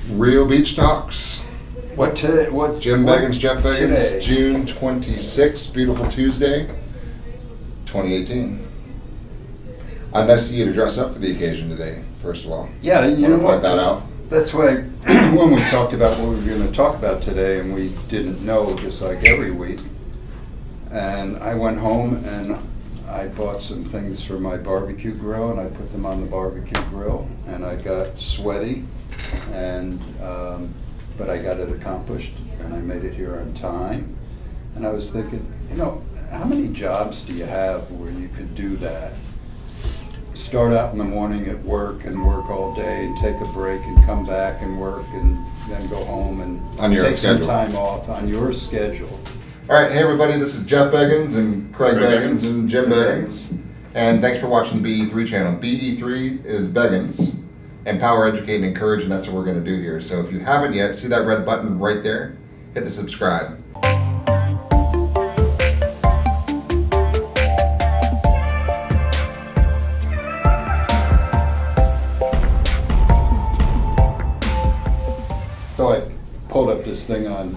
Real Beach Talks. What Jim Beggins, Jeff Beggins, today? June 26th, beautiful Tuesday, 2018. Nice of you to dress up for the occasion today, first of all. Yeah, you know Point what? that out. That's why when we talked about what we were going to talk about today, and we didn't know, just like every week, and I went home and I bought some things for my barbecue grill, and I put them on the barbecue grill, and I got sweaty, and but I got it accomplished, and I made it here on time. And I was thinking, how many jobs do you have where you could do that? Start out in the morning at work and work all day and take a break and come back and work and then go home and On your take schedule. some time off on your schedule. All right, hey everybody, this is Jeff Beggins and Craig Beggins and Jim Beggins. And thanks for watching the BE3 channel. BE3 is Beggins. Empower, educate, and encourage, and that's what we're going to do here. So if you haven't yet, see that red button right there? Hit the subscribe. So I pulled up this thing on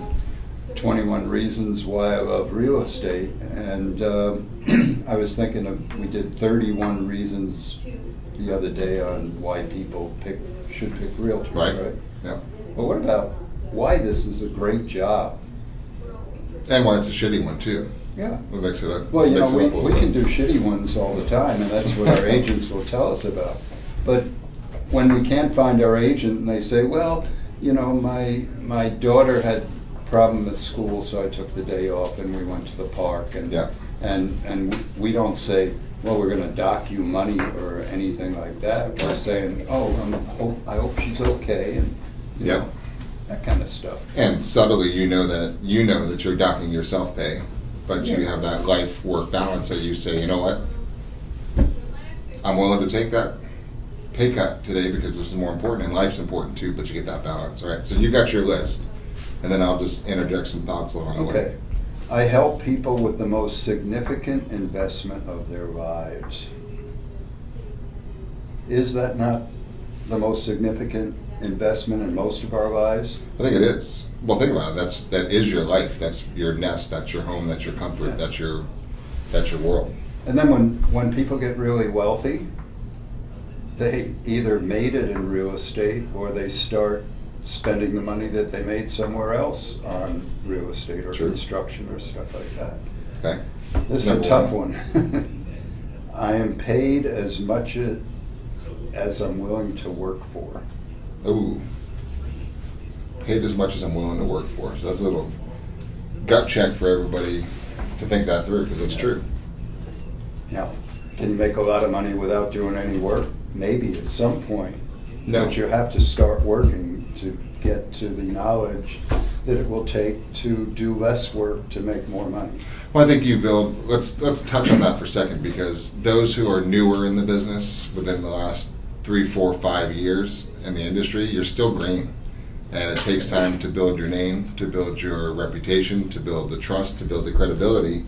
21 Reasons Why I Love Real Estate, and I was thinking we did 31 reasons the other day on why people should pick realtors, right? Yeah. But what about why this is a great job? And why it's a shitty one too. Yeah. What makes it up? Well, mix it up a we little can bit. do shitty ones all the time, and that's what our agents will tell us about. But when we can't find our agent and they say, well, my daughter had a problem at school, so I took the day off and we went to the park. And Yeah. and we don't say, well, we're going to dock you money or anything like that. We're saying, I hope she's okay, and Yeah. that kind of stuff. And subtly, you know that you're docking your self-pay, but you Yeah. have that life-work balance that you say, you know what? I'm willing to take that pay cut today because this is more important, and life's important too, but you get that balance, all right? So you got your list, and then I'll just interject some thoughts along the way. Okay. I help people with the most significant investment of their lives. Is that not the most significant investment in most of our lives? I think it is. Well, think about it. That is your life. That's your nest. That's your home. That's your comfort. Yeah. That's your world. And then when people get really wealthy, they either made it in real estate or they start spending the money that they made somewhere else on real estate or True. construction or stuff like that. Okay. This is a Number tough one. I am paid as much as I'm willing to work for. Ooh. Paid as much as I'm willing to work for. So that's a little gut check for everybody to think that through, because it's true. Now, can you make a lot of money without doing any work? Maybe at some point. No. But you have to start working to get to the knowledge that it will take to do less work to make more money. Well, I think you build. Let's touch on that for a second, because those who are newer in the business within the last 3, 4, 5 years in the industry, you're still green, and it takes time to build your name, to build your reputation, to build the trust, to build the credibility.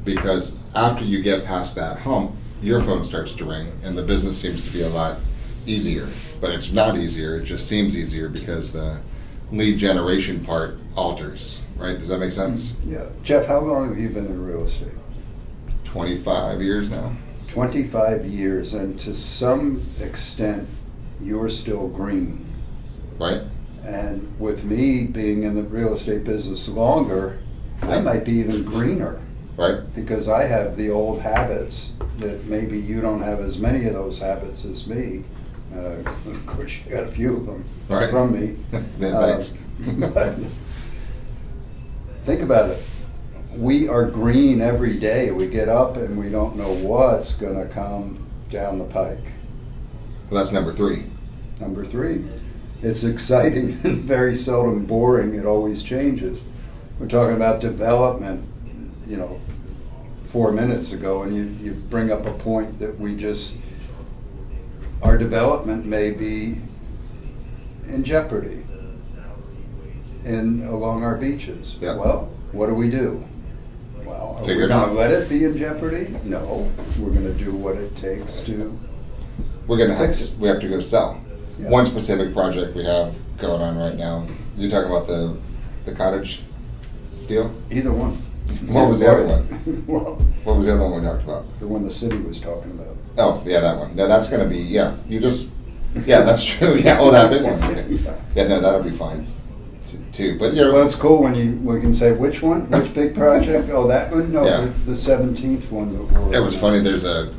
Because after you get past that hump, your phone starts to ring, and the business seems to be a lot easier. But it's not easier. It just seems easier because the lead generation part alters. Right? Does that make sense? Yeah. Jeff, how long have you been in real estate? 25 years now. 25 years, and to some extent, you're still green. Right? And with me being in the real estate business longer, I might be even greener, Right? because I have the old habits that maybe you don't have as many of those habits as me. Of course, you got a few of them Right. from me. Thanks. But think about it. We are green every day. We get up and we don't know what's going to come down the pike. Well, that's number 3. Number 3, it's exciting and very seldom boring. It always changes. We're talking about development, 4 minutes ago, and you bring up a point that our development may be in jeopardy along our beaches. Yeah. Well, what do? Well, are Figure we it going out. to let it be in jeopardy? No, we're going to do what it takes to We have Fix it. to go sell. Yeah. one specific project we have going on right now. You talking about the cottage deal? Either one. What was the other one? Well, What was the other one we talked about? the one the city was talking about. Oh, yeah, that one. No, that's gonna be, yeah, that's true, yeah, oh, that big one. Yeah, no, that'll be fine, too, but, you Well, know, it's cool when we can say, which one? Which big project? Oh, that one? No, Yeah. the 17th one. That we're it was funny, there's a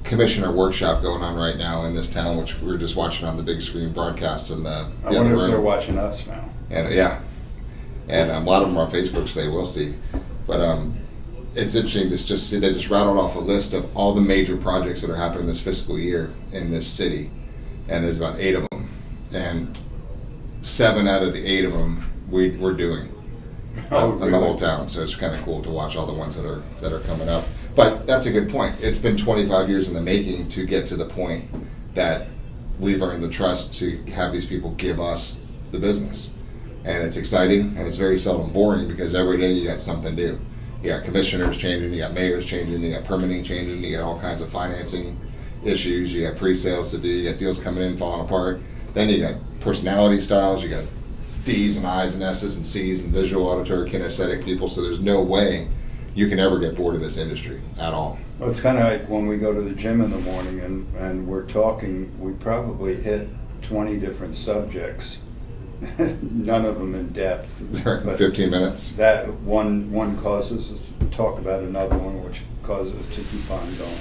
commissioner workshop going on right now in this town, which we were just watching on the big screen broadcast in the I other wonder if room. they're watching us now. And yeah, and a lot of them on Facebook say we'll see, but it's interesting to just see they just rattled off a list of all the major projects that are happening this fiscal year in this city, and there's about 8 of them, and 7 out of the 8 of them we're doing Oh, in the really? whole town. So it's kind of cool to watch all the ones that are coming up. But that's a good point. It's been 25 years in the making to get to the point that we've earned the trust to have these people give us the business. And it's exciting, and it's very seldom boring because every day you got something new. You got commissioners changing, you got mayors changing, you got permitting changing, you got all kinds of financing issues, you got pre-sales to do, you got deals coming in, falling apart. Then you got personality styles, you got D's and I's and S's and C's and visual, auditory, kinesthetic people, so there's no way you can ever get bored of this industry at all. Well, it's kind of like when we go to the gym in the morning and we're talking, we probably hit 20 different subjects, none of them in depth. But 15 minutes. that one causes us to talk about another one, which causes us to keep on going.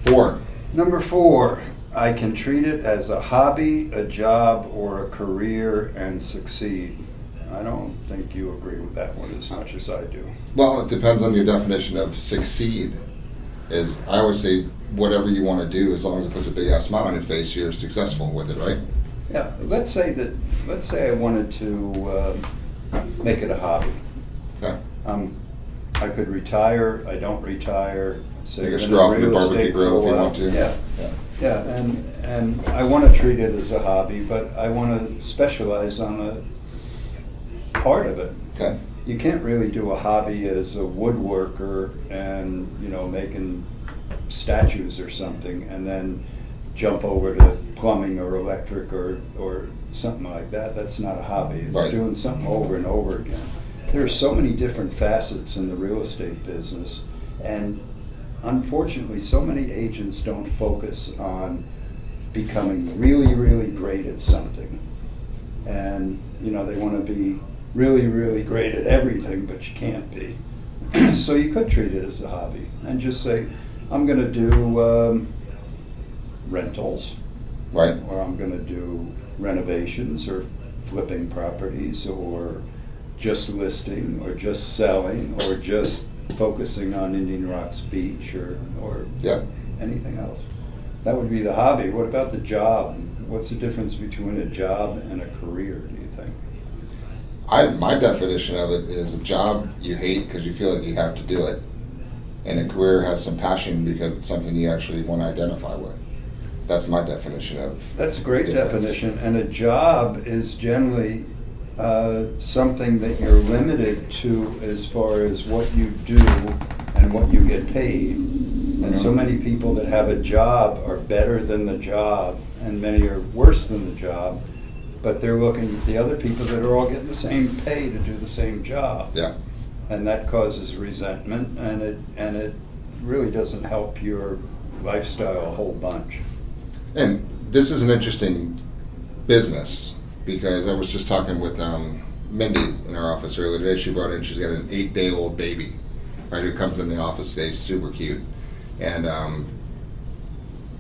4. Number 4, I can treat it as a hobby, a job, or a career and succeed. I don't think you agree with that one as much as I do. Well, it depends on your definition of succeed. Is I always say whatever you want to do, as long as it puts a big ass smile on your face, you're successful with it, right? Yeah, let's say I wanted to make it a hobby. Okay. I could retire, I don't retire. Say You can I'm in screw off real your barbecue estate grill for a if you while. want to. Yeah, Yeah. yeah, and I want to treat it as a hobby, but I want to specialize on a part of it. Okay. You can't really do a hobby as a woodworker and, making statues or something, and then jump over to plumbing or electric or something like that. That's not a hobby. It's Right. doing something over and over again. There are so many different facets in the real estate business, and unfortunately, so many agents don't focus on becoming really, really great at something. And, they want to be really, really great at everything, but you can't be. So you could treat it as a hobby and just say, I'm going to do rentals, Right. or I'm going to do renovations or flipping properties, or just listing, or just selling, or just focusing on Indian Rocks Beach, or Yeah. anything else. That would be the hobby. What about the job? What's the difference between a job and a career, do you think? My definition of it is a job you hate because you feel like you have to do it, and a career has some passion because it's something you actually want to identify with. That's my definition of. That's a great difference. definition. And a job is generally something that you're limited to as far as what you do and what you get paid. And so many people that have a job are better than the job, and many are worse than the job, but they're looking at the other people that are all getting the same pay to do the same job. Yeah. And that causes resentment, and it really doesn't help your lifestyle a whole bunch. And this is an interesting business because I was just talking with Mindy in our office earlier today. She brought in, she's got an 8-day-old baby, right, who comes in the office today, super cute. And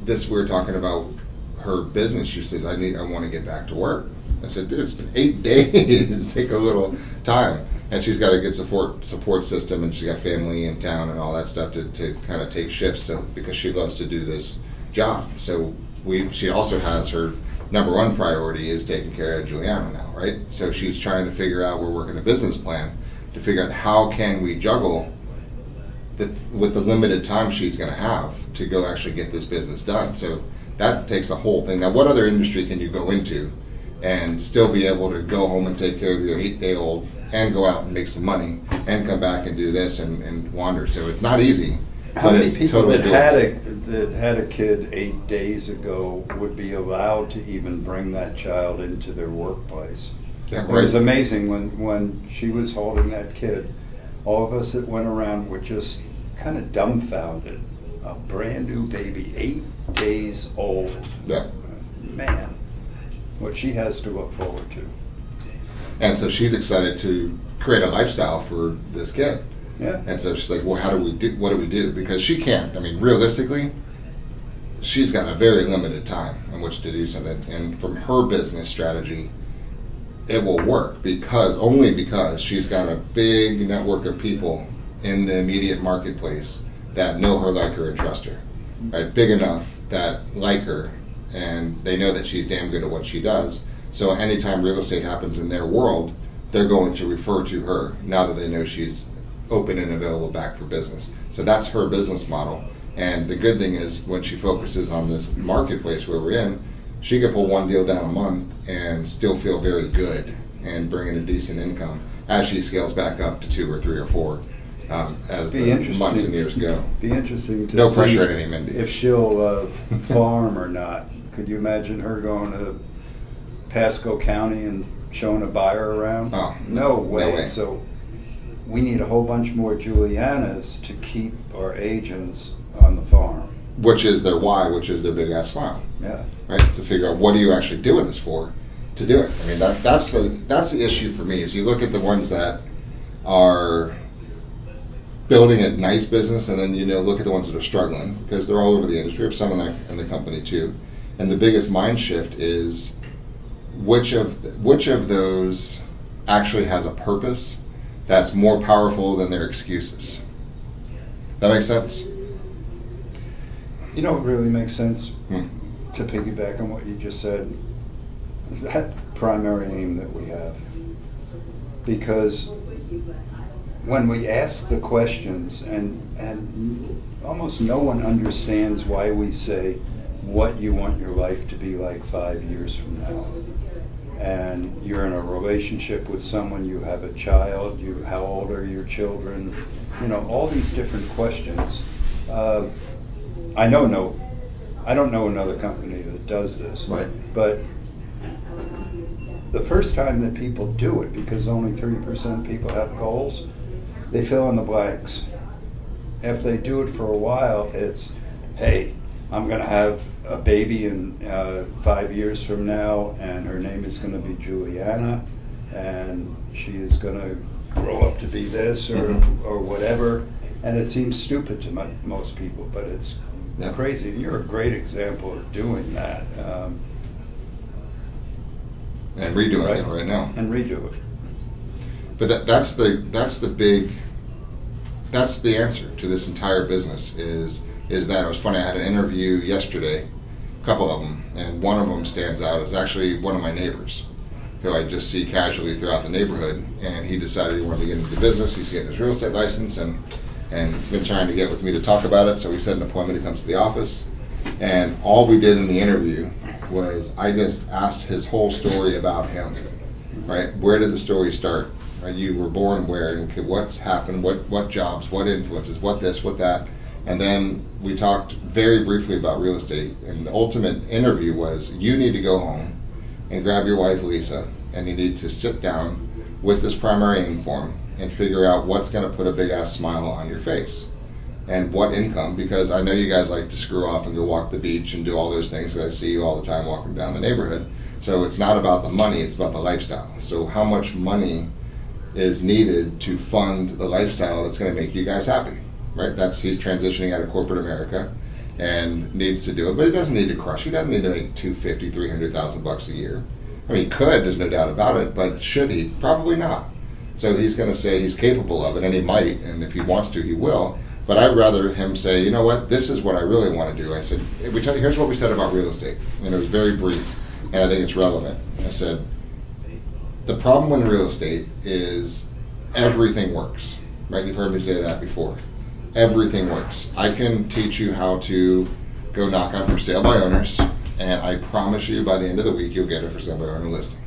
we were talking about her business. She says, I want to get back to work. I said, dude, it's been 8 days. Take a little time. And she's got a good support system, and she's got family in town and all that stuff to kind of take shifts because she loves to do this job. So she also has her number one priority is taking care of Juliana now, right? So she's trying to figure out, we're working a business plan to figure out how can we juggle with the limited time she's going to have to go actually get this business done. So that takes a whole thing. Now, what other industry can you go into and still be able to go home and take care of your 8-day-old and go out and make some money and come back and do this and wander? So it's not easy, How but many it's people totally that had a kid 8 days ago would be allowed to even bring that child into their workplace? Yeah, It was right. amazing when she was holding that kid. All of us that went around were just kind of dumbfounded. A brand new baby, 8 days old. Yeah. Man, what she has to look forward to. And so she's excited to create a lifestyle for this kid. Yeah. And so she's like, well, what do we do? Because she can't. I mean, realistically, she's got a very limited time in which to do something. And from her business strategy, it will work only because she's got a big network of people in the immediate marketplace that know her, like her, and trust her. Right? Big enough that like her, and they know that she's damn good at what she does. So anytime real estate happens in their world, they're going to refer to her now that they know she's open and available back for business. So that's her business model. And the good thing is when she focuses on this marketplace where we're in, she could pull one deal down a month and still feel very good and bring in a decent income as she scales back up to 2 or 3 or 4 as the months and years go. Be interesting to No see pressure at any, Mindy. if she'll farm or not. Could you imagine her going to Pasco County and showing a buyer around? Oh, no way. no way. So we need a whole bunch more Julianas to keep our agents on the farm. Which is their why, which is their big ass smile. Yeah. Right? To figure out what are you actually doing this for, to do it. I mean, that's the issue for me. Is you look at the ones that are building a nice business, and then look at the ones that are struggling because they're all over the industry. Of some in the company too, and the biggest mind shift is which of those actually has a purpose that's more powerful than their excuses. That makes sense? You know what really makes sense? To piggyback on what you just said, that primary aim that we have. Because when we ask the questions, and almost no one understands why we say what you want your life to be like 5 years from now. And you're in a relationship with someone, you have a child, how old are your children? All these different questions. I don't know another company that does this. Right. But the first time that people do it, because only 30% of people have goals, they fill in the blanks. If they do it for a while, it's, hey, I'm going to have a baby in 5 years from now, and her name is going to be Juliana, and she is going to grow up to be this or whatever. And it seems stupid to most people, but it's crazy. And you're a great example of doing that. And redoing it right now. And redo it. But that's the answer to this entire business is that. It was funny, I had an interview yesterday, a couple of them, and one of them stands out. It's actually one of my neighbors who I just see casually throughout the neighborhood, and he decided he wanted to get into the business. He's getting his real estate license, and he's been trying to get with me to talk about it, so we set an appointment. He comes to the office, and all we did in the interview was I just asked his whole story about him, right? Where did the story start? Right? You were born where, and what's happened, what jobs, what influences, what this, what that. And then we talked very briefly about real estate, and the ultimate interview was you need to go home and grab your wife Lisa, and you need to sit down with this primary aim form and figure out what's going to put a big ass smile on your face and what income, because I know you guys like to screw off and go walk the beach and do all those things, because I see you all the time walking down the neighborhood. So it's not about the money, it's about the lifestyle. So how much money is needed to fund the lifestyle that's going to make you guys happy, right? He's transitioning out of corporate America and needs to do it, but he doesn't need to crush. He doesn't need to make $250,000, $300,000 a year. I mean, he could, there's no doubt about it, but should he? Probably not. So he's going to say he's capable of it, and he might, and if he wants to, he will. But I'd rather him say, you know what, this is what I really want to do. I said, here's what we said about real estate, and it was very brief, and I think it's relevant. I said, the problem in real estate is everything works, right? You've heard me say that before. Everything works. I can teach you how to go knock on for sale by owners, and I promise you by the end of the week you'll get a for sale by owner listing.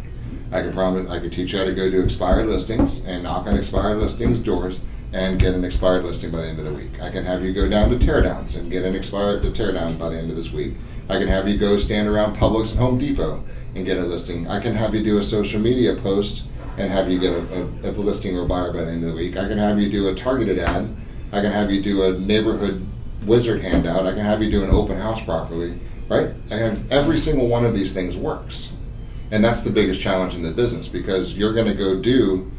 I could teach you how to go do expired listings and knock on expired listings doors and get an expired listing by the end of the week. I can have you go down to teardowns and get an expired teardown by the end of this week. I can have you go stand around Publix and Home Depot and get a listing. I can have you do a social media post and have you get a listing or buyer by the end of the week. I can have you do a targeted ad. I can have you do a neighborhood wizard handout. I can have you do an open house properly, right? And every single one of these things works. And that's the biggest challenge in the business, because you're going to go do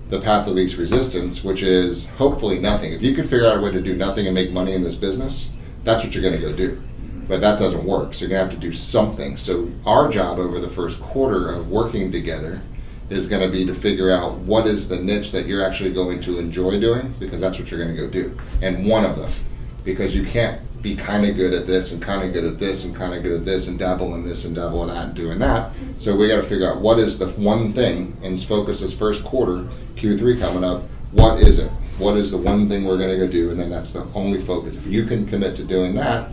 the path of least resistance, which is hopefully nothing. If you can figure out a way to do nothing and make money in this business, that's what you're going to go do. But that doesn't work, so you're going to have to do something. So our job over the first quarter of working together is going to be to figure out what is the niche that you're actually going to enjoy doing, because that's what you're going to go do. And one of them, because you can't be kind of good at this and kind of good at this and kind of good at this and dabble in this and dabble in that and doing that. So we got to figure out what is the one thing, and focus this first quarter, Q3 coming up, what is it? What is the one thing we're going to go do? And then that's the only focus. If you can commit to doing that,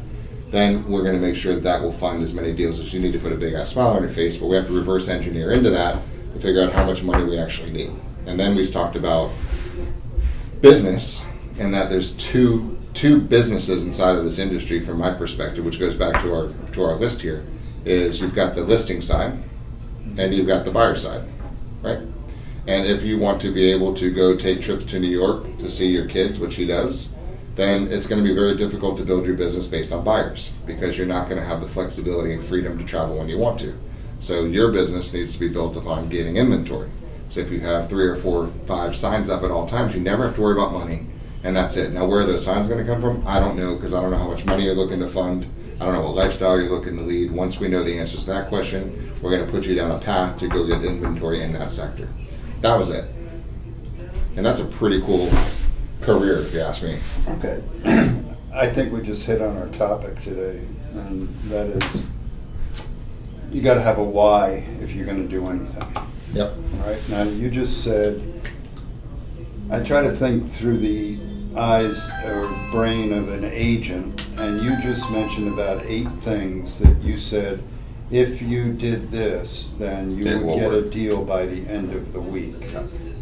then we're going to make sure that will fund as many deals as you need to put a big ass smile on your face. But we have to reverse engineer into that to figure out how much money we actually need. And then we talked about business, and that there's two businesses inside of this industry from my perspective, which goes back to our list here, is you've got the listing side and you've got the buyer side, right? And if you want to be able to go take trips to New York to see your kids, which he does, then it's going to be very difficult to build your business based on buyers, because you're not going to have the flexibility and freedom to travel when you want to. So your business needs to be built upon gaining inventory. So if you have 3 or 4 or 5 signs up at all times, you never have to worry about money, and that's it. Now, where are those signs going to come from? I don't know, because I don't know how much money you're looking to fund. I don't know what lifestyle you're looking to lead. Once we know the answers to that question, we're going to put you down a path to go get inventory in that sector. That was it. And that's a pretty cool career, if you ask me. Okay. I think we just hit on our topic today, and that is, you got to have a why if you're going to do anything. Yep. All right. Now, you just said, I try to think through the eyes or brain of an agent, and you just mentioned about 8 things that you said, if you did this, then you would get a deal by the end of the week.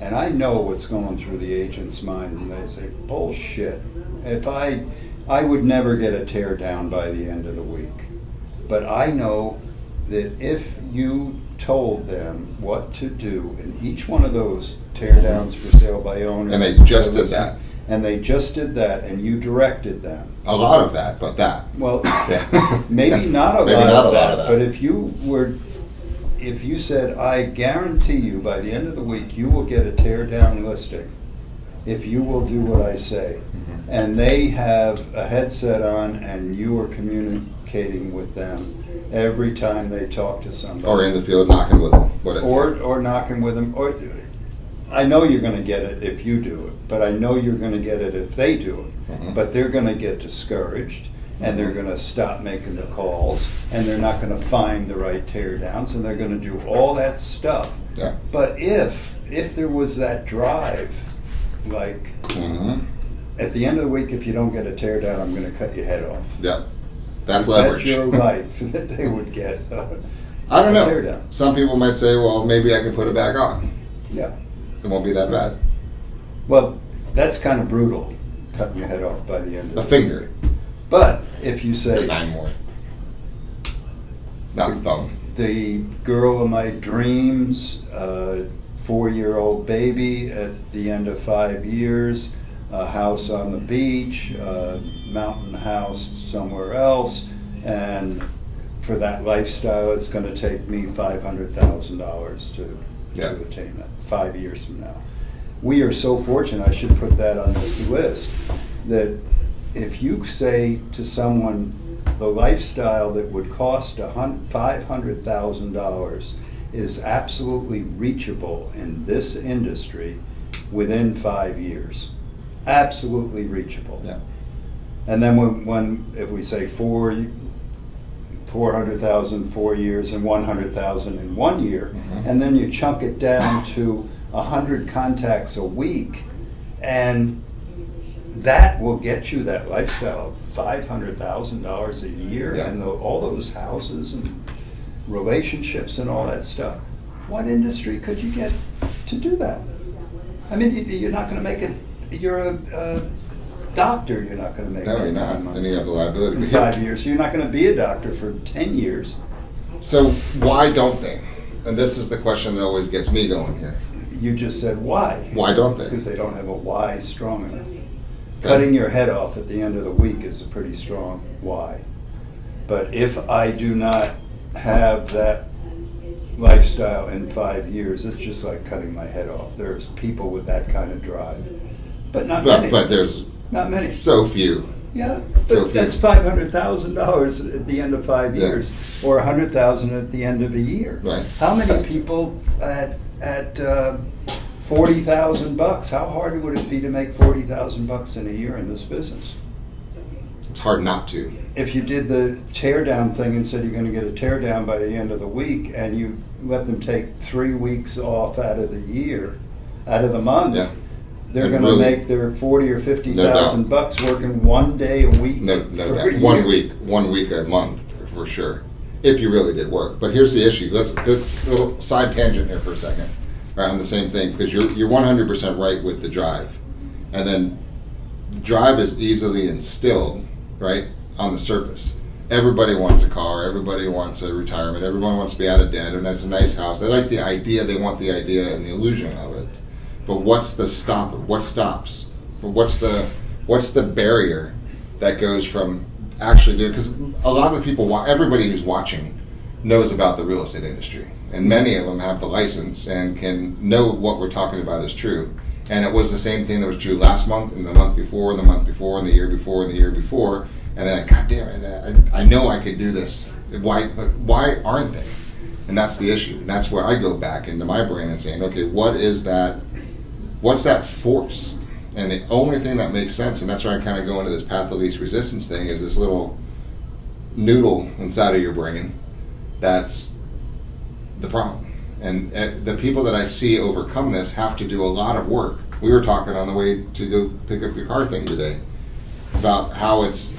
And I know what's going through the agent's mind, and they say, bullshit. If I would never get a tear down by the end of the week. But I know that if you told them what to do in each one of those tear downs for sale by owners. And they just did that. And they just did that, and you directed them. A lot of that, but that. Well, Yeah. maybe not a Maybe lot not of a lot that, of that. but if you said, I guarantee you by the end of the week, you will get a tear down listing if you will do what I say. Mm-hmm. And they have a headset on, and you are communicating with them every time they talk to somebody. Or in the field knocking with them. Or knocking with them. Or I know you're going to get it if you do it, but I know you're going to get it if they do it. Mm-hmm. But they're going to get discouraged, and they're going to stop making the calls, and they're not going to find the right tear downs, and they're going to do all that stuff. Yeah. But if there was that drive, like, Mm-hmm. at the end of the week, if you don't get a tear down, I'm going to cut your head off. Yeah. That's Bet leverage. your life that they would get I don't a tear know. down. Some people might say, well, maybe I can put it back on. Yeah. It won't be that bad. Well, that's kind of brutal, cutting your head off by the end of A the finger. But if you say, 9 more. Not the thumb. the girl of my dreams, 4-year-old baby at the end of 5 years, a house on the beach, a mountain house somewhere else, and for that lifestyle, it's going to take me $500,000 to attain that 5 years from now. We are so fortunate, I should put that on this list, that if you say to someone the lifestyle that would cost $500,000 is absolutely reachable in this industry within 5 years. Absolutely reachable. Yeah. And then if we say 400,000 4 years and 100,000 in 1 year, Mm-hmm. and then you chunk it down to 100 contacts a week, and that will get you that lifestyle, $500,000 a year, Yeah. and all those houses and relationships and all that stuff. What industry could you get to do that? I mean, you're not going to make it you're a doctor, you're not going to make No, that you're kind not. of money. And you have the liability. In 5 years. You're not going to be a doctor for 10 years. So why don't they? And this is the question that always gets me going here. You just said why. Why don't they? Because they don't have a why strong enough. Okay. Cutting your head off at the end of the week is a pretty strong why. But if I do not have that lifestyle in 5 years, it's just like cutting my head off. There's people with that kind of drive. But not many. But there's Not many. so few. Yeah, So but that's few. $500,000 at the end of 5 Yeah. years, or $100,000 at the end of a year. Right. How many people at $40,000? How hard would it be to make $40,000 in a year in this business? It's hard not to. If you did the tear down thing and said you're going to get a tear down by the end of the week, and you let them take 3 weeks off out of the year, out of the month. Yeah. They're And going to really- make their $40,000 or No $50,000 working 1 day a week. No for doubt. a 1 year. 1 week a month for sure. If you really did work. But here's the issue. Let's go a little side tangent here for a second. Around the same thing, because you're 100% right with the drive. And then the drive is easily instilled, right, on the surface. Everybody wants a car, everybody wants a retirement, everyone wants to be out of debt, and that's a nice house. They like the idea, they want the idea and the illusion of it. But what's the stopper? What stops? What's the barrier that goes from actually doing? Because a lot of the people, everybody who's watching, knows about the real estate industry, and many of them have the license and can know what we're talking about is true. And it was the same thing that was true last month, and the month before, and the month before, and the year before, and the year before. And then, God damn it, I know I could do this. Why aren't they? And that's the issue. And that's where I go back into my brain and saying, okay, what's that force? And the only thing that makes sense, and that's where I kind of go into this path of least resistance thing, is this little noodle inside of your brain that's the problem. And the people that I see overcome this have to do a lot of work. We were talking on the way to go pick up your car thing today about how it's,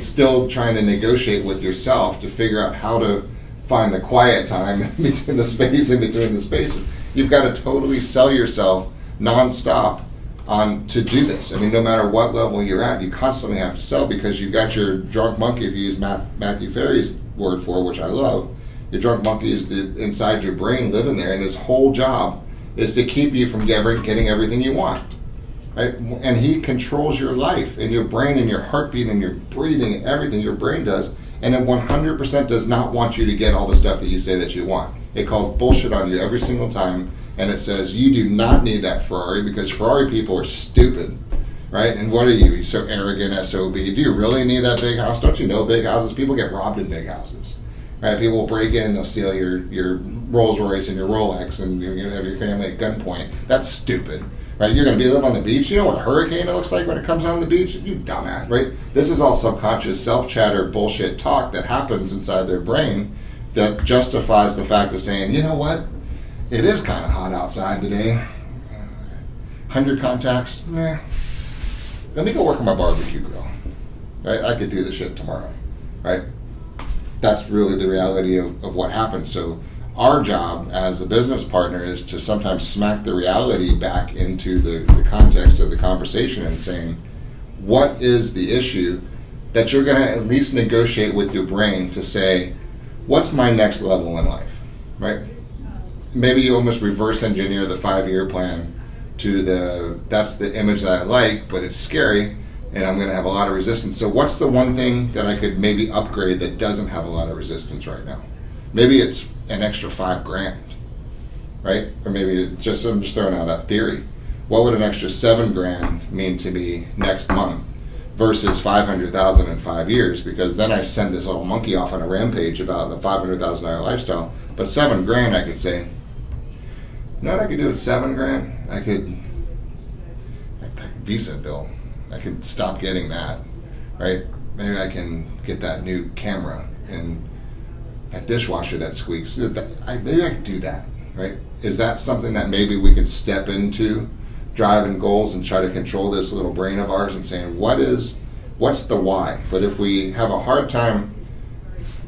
still trying to negotiate with yourself to figure out how to find the quiet time between the space in between the spaces. You've got to totally sell yourself nonstop to do this. No matter what level you're at, you constantly have to sell, because you've got your drunk monkey, if you use Matthew Ferry's word for it, which I love. Your drunk monkey is inside your brain living there, and his whole job is to keep you from getting everything you want. Right? And he controls your life and your brain and your heartbeat and your breathing and everything your brain does, and it 100% does not want you to get all the stuff that you say that you want. It calls bullshit on you every single time, and it says you do not need that Ferrari because Ferrari people are stupid. Right? And what are you? You're so arrogant, SOB. Do you really need that big house? Don't you know big houses? People get robbed in big houses. Right? People will break in, they'll steal your Rolls Royce and your Rolex, and you're going to have your family at gunpoint. That's stupid. Right? You're going to live on the beach. You know what a hurricane looks like when it comes on the beach? You dumbass. Right? This is all subconscious self-chatter bullshit talk that happens inside their brain that justifies the fact of saying, you know what? It is kind of hot outside today. 100 contacts? Meh. Let me go work on my barbecue grill. Right? I could do this shit tomorrow. Right? That's really the reality of what happens. So our job as a business partner is to sometimes smack the reality back into the context of the conversation and saying, what is the issue that you're going to at least negotiate with your brain to say, what's my next level in life? Right? Maybe you almost reverse engineer the 5-year plan to that's the image that I like, but it's scary, and I'm going to have a lot of resistance. So what's the one thing that I could maybe upgrade that doesn't have a lot of resistance right now? Maybe it's an extra $5,000, right? Or maybe I'm just throwing out a theory. What would an extra $7,000 mean to me next month versus $500,000 in 5 years? Because then I send this little monkey off on a rampage about a $500,000 lifestyle. But $7,000, I could say, you know what I could do with $7,000? I could Visa bill. I could stop getting that, right? Maybe I can get that new camera and that dishwasher that squeaks. Maybe I could do that, right? Is that something that maybe we could step into, driving goals, and try to control this little brain of ours and saying, what's the why? But if we have a hard time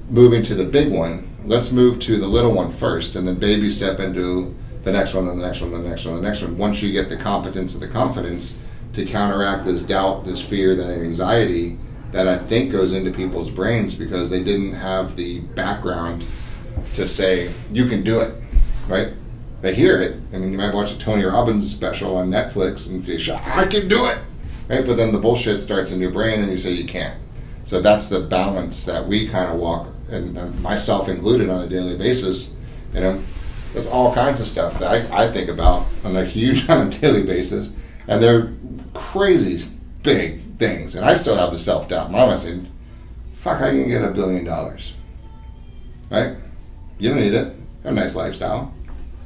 moving to the big one, let's move to the little one first, and then baby step into the next one, the next one, the next one, the next one. Once you get the competence and the confidence to counteract this doubt, this fear, that anxiety that I think goes into people's brains because they didn't have the background to say, you can do it, right? They hear it. I mean, you might watch a Tony Robbins special on Netflix and feel, I can do it, right? But then the bullshit starts in your brain and you say you can't. So that's the balance that we kind of walk, and myself included, on a daily basis. You know, there's all kinds of stuff that I think about on a huge, on a daily basis, and they're crazy big things. And I still have the self-doubt. Mama said, fuck, I can get $1 billion, right? You don't need it. Have a nice lifestyle.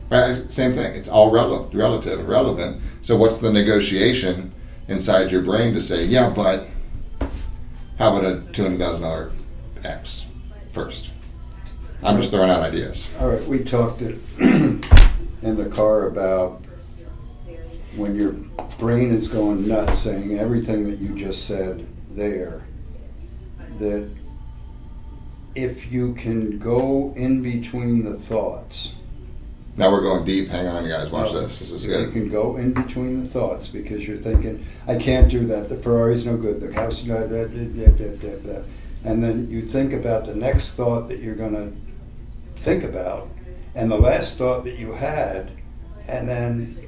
Right? Same thing. It's all relative and relevant. So what's the negotiation inside your brain to say, yeah, but how about a $200,000 X first? I'm just throwing out ideas. All right, we talked in the car about when your brain is going nuts saying everything that you just said there, that if you can go in between the thoughts. Now we're going deep. Hang on, guys. Watch this. This is good. You can go in between the thoughts because you're thinking, I can't do that. The Ferrari's no good. The house is not. And then you think about the next thought that you're going to think about, and the last thought that you had, and then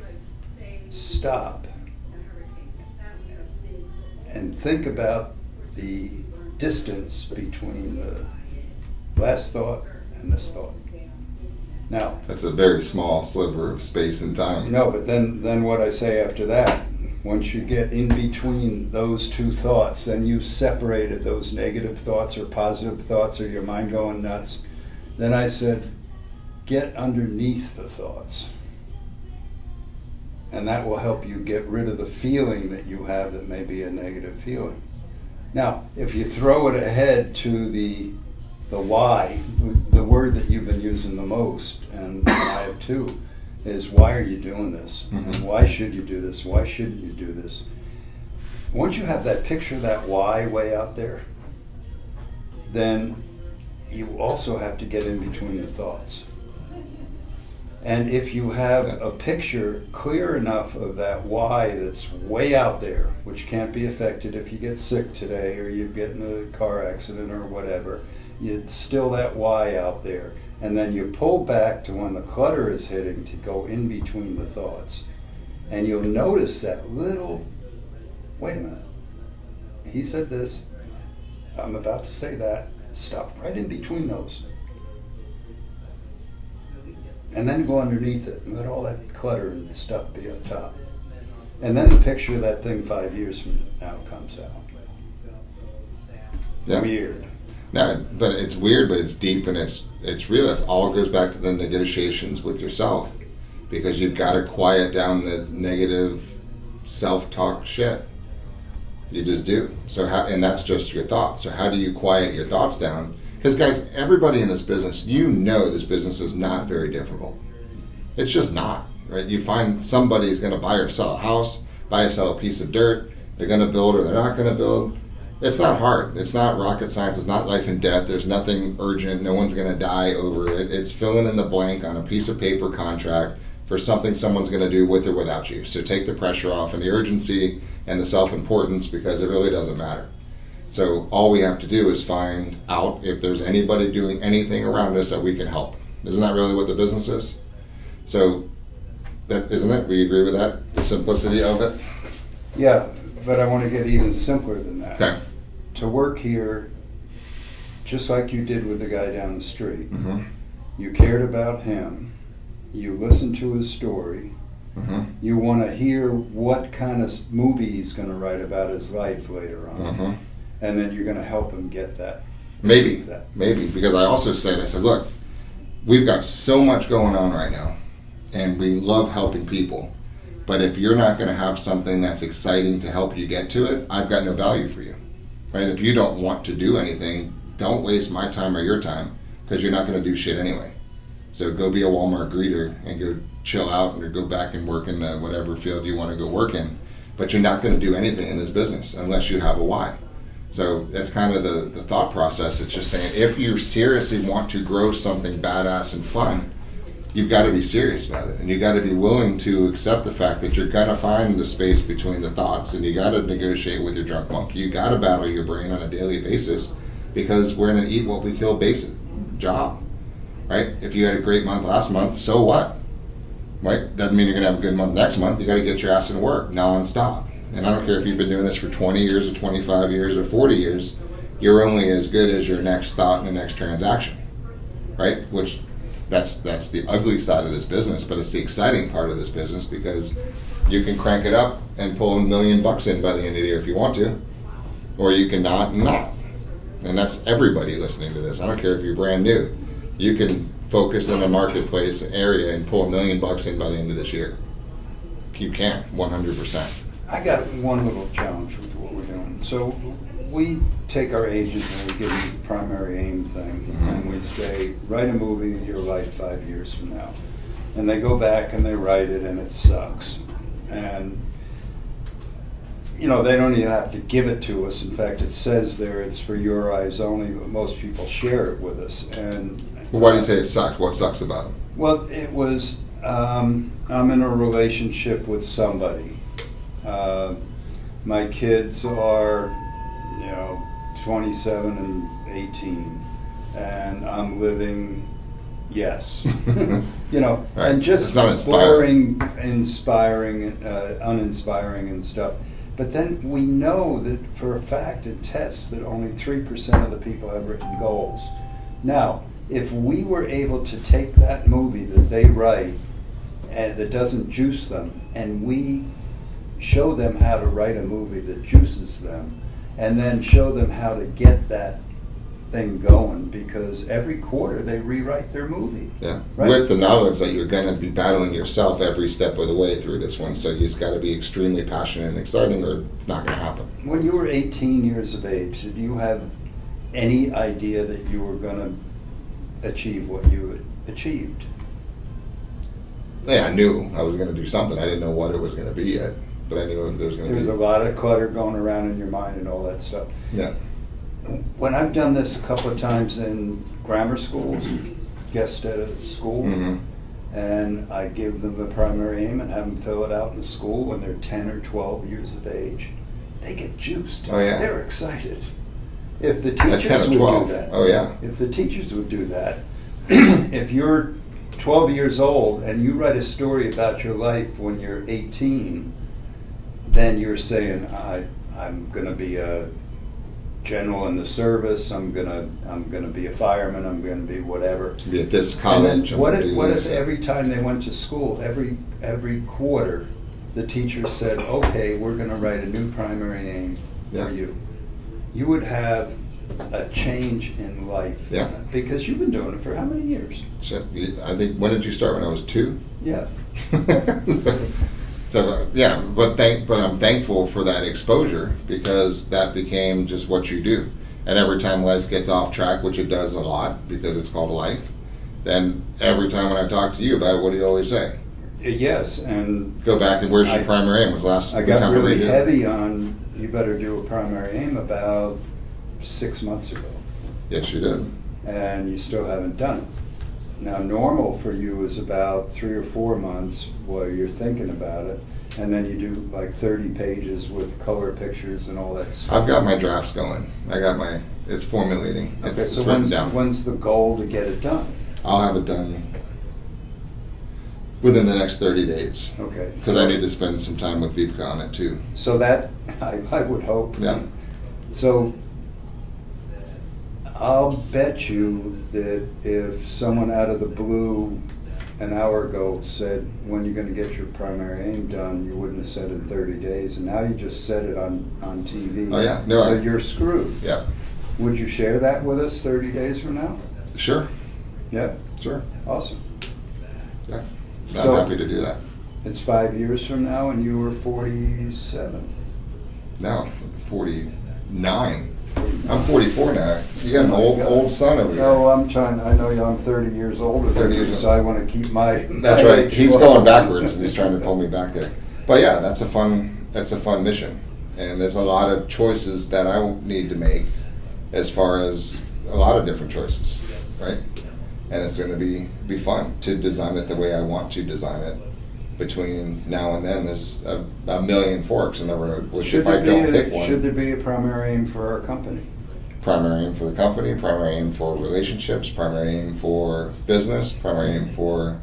stop and think about the distance between the last thought and this thought. Now, that's a very small sliver of space and time. No, but then what I say after that, once you get in between those two thoughts, then you've separated those negative thoughts or positive thoughts or your mind going nuts. Then I said, get underneath the thoughts. And that will help you get rid of the feeling that you have that may be a negative feeling. Now, if you throw it ahead to the why, the word that you've been using the most, and I have too, is why are you doing this? Mm-hmm. And why should you do this? Why shouldn't you do this? Once you have that picture, that why way out there, then you also have to get in between the thoughts. And if you have a picture clear enough of that why that's way out there, which can't be affected if you get sick today or you get in a car accident or whatever, it's still that why out there. And then you pull back to when the clutter is hitting to go in between the thoughts. And you'll notice that little, wait a minute, he said this, I'm about to say that, stop right in between those. And then go underneath it and let all that clutter and stuff be up top. And then the picture of that thing 5 years from now comes out. Yeah. Weird. No, but it's weird, but it's deep and it's real. It all goes back to the negotiations with yourself, because you've got to quiet down the negative self-talk shit. You just do. So and that's just your thoughts. So how do you quiet your thoughts down? Because guys, everybody in this business, you know this business is not very difficult. It's just not, right? You find somebody's going to buy or sell a house, buy or sell a piece of dirt. They're going to build or they're not going to build. It's not hard. It's not rocket science. It's not life and death. There's nothing urgent. No one's going to die over it. It's filling in the blank on a piece of paper contract for something someone's going to do with or without you. So take the pressure off and the urgency and the self-importance, because it really doesn't matter. So all we have to do is find out if there's anybody doing anything around us that we can help. Isn't that really what the business is? So, that isn't it? We agree with that? The simplicity of it? Yeah, but I want to get even simpler than that. Okay. To work here, just like you did with the guy down the street, Mm-hmm. you cared about him, you listened to his story, Mm-hmm. you want to hear what kind of movie he's going to write about his life later on. Mm-hmm. And then you're going to help him get that. Maybe, because I also said, look, we've got so much going on right now, and we love helping people. But if you're not going to have something that's exciting to help you get to it, I've got no value for you. Right? If you don't want to do anything, don't waste my time or your time, because you're not going to do shit anyway. So go be a Walmart greeter and go chill out and go back and work in the whatever field you want to go work in. But you're not going to do anything in this business unless you have a why. So that's kind of the thought process. It's just saying, if you seriously want to grow something badass and fun, you've got to be serious about it, and you got to be willing to accept the fact that you're gonna find the space between the thoughts, and you got to negotiate with your drunk monkey. You got to battle your brain on a daily basis, because we're in an eat what we kill basic job, right? If you had a great month last month, so what, right? Doesn't mean you're gonna have a good month next month. You got to get your ass into work nonstop. And I don't care if you've been doing this for 20 years or 25 years or 40 years, you're only as good as your next thought and the next transaction, right? Which that's the ugly side of this business, but it's the exciting part of this business, because you can crank it up and pull $1 million in by the end of the year if you want to, or you can not and not. And that's everybody listening to this. I don't care if you're brand new. You can focus on a marketplace area and pull $1 million in by the end of this year. You can, 100%. I got one little challenge with what we're doing. So we take our agent and we give them the primary aim thing, and we say, write a movie of your life 5 years from now. And they go back and they write it, and it sucks. And, you know, they don't even have to give it to us. In fact, it says there it's for your eyes only, but most people share it with us. And Well, why do you say it sucks? What sucks about it? well, it was, I'm in a relationship with somebody. My kids are, 27 and 18, and I'm living, yes, Right. and just It's not inspiring. boring, uninspiring and stuff. But then we know that for a fact in tests that only 3% of the people have written goals. Now, if we were able to take that movie that they write and that doesn't juice them, and we show them how to write a movie that juices them, and then show them how to get that thing going, because every quarter they rewrite their movie. Yeah, Right. with the knowledge that you're going to be battling yourself every step of the way through this one. So you just got to be extremely passionate and exciting, or it's not going to happen. When you were 18 years of age, did you have any idea that you were going to achieve what you had achieved? Yeah, I knew I was going to do something. I didn't know what it was going to be yet, but I knew there was going to There be. was a lot of clutter going around in your mind and all that stuff. Yeah. When I've done this a couple of times in grammar schools, guest at a school, Mhm. and I give them the primary aim and have them fill it out in the school when they're 10 or 12 years of age, they get juiced. Oh, yeah. They're excited. If the At 10 teachers or would 12. do that. Oh, yeah. If the teachers would do that, if you're 12 years old and you write a story about your life when you're 18, then you're saying, I'm going to be a general in the service, I'm gonna be a fireman, I'm gonna be whatever. Be at this And college. then what if every time they went to school, every quarter, the teacher said, okay, we're gonna write a new primary aim Yeah. for you. You would have a change in life. Yeah. Because you've been doing it for how many years? Shit, I think, when did you start? When I was 2? Yeah. So yeah, but I'm thankful for that exposure, because that became just what you do. And every time life gets off track, which it does a lot because it's called life, then every time when I talk to you about it, what do you always say? Yes, and Go back and where's your primary aim? Was last I good got time to really redo it? heavy on, you better do a primary aim about 6 months ago. Yes, you did. And you still haven't done it. Now, normal for you is about 3 or 4 months where you're thinking about it, and then you do like 30 pages with color pictures and all that stuff. I've got my drafts going. It's formulating. Okay, It's so written down. when's the goal to get it done? I'll have it done within the next 30 days. Okay. Because I need to spend some time with Vicky on it too. So that, I would hope. Yeah. So I'll bet you that if someone out of the blue an hour ago said, when you're gonna get your primary aim done, you wouldn't have said in 30 days, and now you just said it on TV. Oh, yeah. No, So I- you're screwed. Yeah. Would you share that with us 30 days from now? Sure. Yeah, Sure. awesome. Yeah. So- I'm happy to do that. It's 5 years from now and you were 47. Now, 49. I'm 44 now. You got an Oh my God. old son over here. No, I know I'm 30 years older than 30 you, years so I wanna keep my. That's my right. age He's low. going backwards and he's trying to pull me back there. But yeah, that's a fun mission. And there's a lot of choices that I need to make, as far as a lot of different choices, right? and it's going to be fun to design it the way I want to design it. Between now and then, there's a million forks in the road, which if I don't pick one. Should there be a primary aim for our company? Primary aim for the company, primary aim for relationships, primary aim for business, primary aim for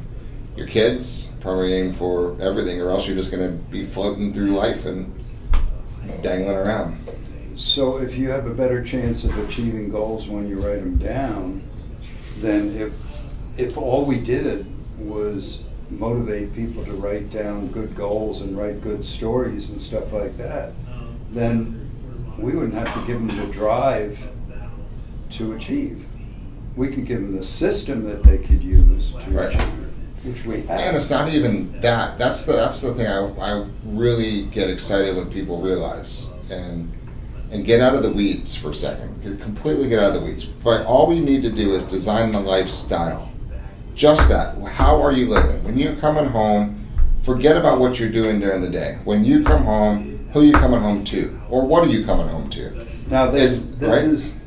your kids, primary aim for everything, or else you're just going to be floating through life and dangling around. So if you have a better chance of achieving goals when you write them down, then if all we did was motivate people to write down good goals and write good stories and stuff like that, then we wouldn't have to give them the drive to achieve. We could give them the system that they could use to achieve, which we have. And it's not even that. That's the thing I really get excited when people realize and get out of the weeds for a second. Completely get out of the weeds. But all we need to do is design the lifestyle. Just that. How are you living? When you're coming home, forget about what you're doing during the day. When you come home, who are you coming home to? Or what are you coming home to? Now, this is